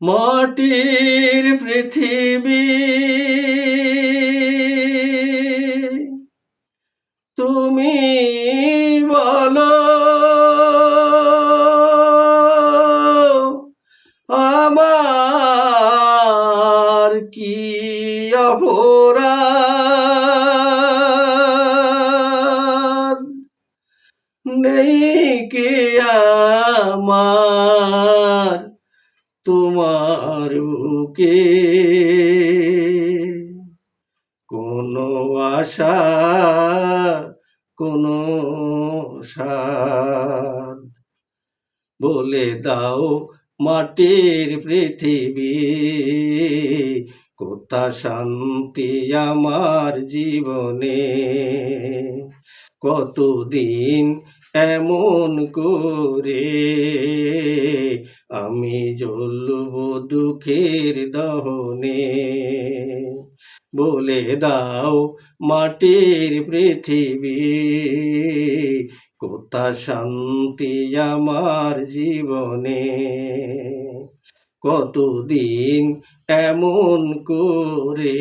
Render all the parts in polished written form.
মাটির পৃথিবী তুমি বলো আমার কি অপরাধ নেই কি আমার তোমার বুকে কোনো আশা কোনো সাধ বলে দাও মাটির পৃথিবী কোথা শান্তি আমার জীবনে কতদিন এমন করে আমি জ্বলব দুঃখের দহনে বলে দাও মাটির পৃথিবী কোথা শান্তি আমার জীবনে কতদিন এমন করে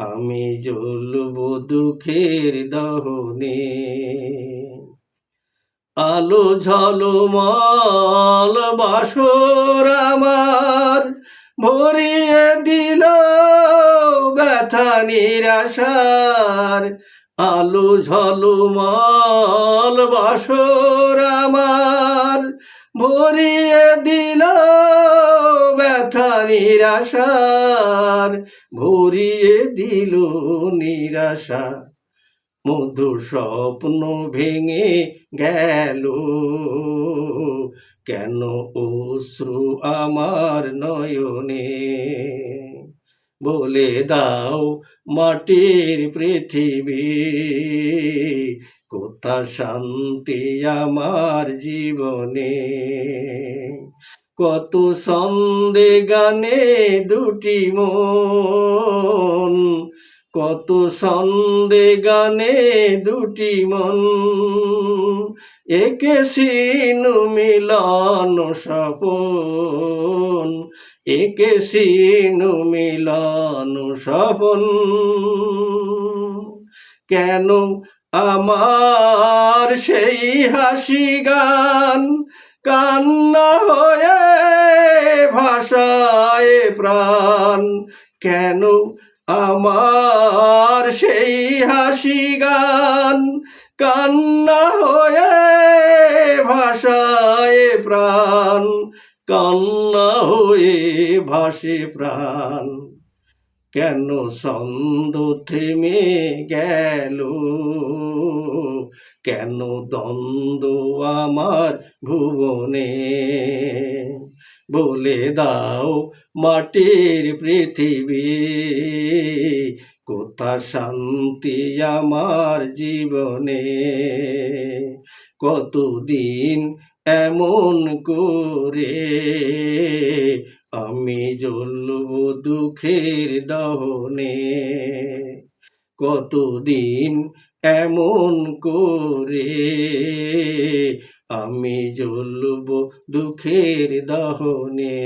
আমি জ্বলব দুঃখের দহনে আলো ঝলমল বাসর আমার ভরিয়ে দিল ব্যথা নিরাশার আলো ঝলমল বাসর আমার ভরিয়ে দিল ব্যথা নিরাশার ভরিয়ে দিল নিরাশা মধুর স্বপ্ন ভেঙে গেল কেন অশ্রু আমার নয়নে বলে দাও মাটির পৃথিবী কোথা শান্তি আমার জীবনে কত ছন্দে গানে দুটি মন কত ছন্দে গানে দুটি মন একে সিনু মিলন স্বপন একে সিনু মিলন স্বপন কেন আমার সেই হাসি গান কান্না হয়ে ভাষায় প্রাণ কেন আমার সেই হাসি গান কান্না হয়ে ভাষায় প্রাণ কান্না হয়ে ভাসে প্রাণ কেন ছন্দ থেমে গেল কেন দ্বন্দ্ব আমার ভুবনে বলে দাও মাটির পৃথিবী কোথা শান্তি আমার জীবনে কতদিন এমন করে আমি জ্বলব দুঃখের দহনে কতদিন এমন করে আমি জ্বলব দুঃখের দহনে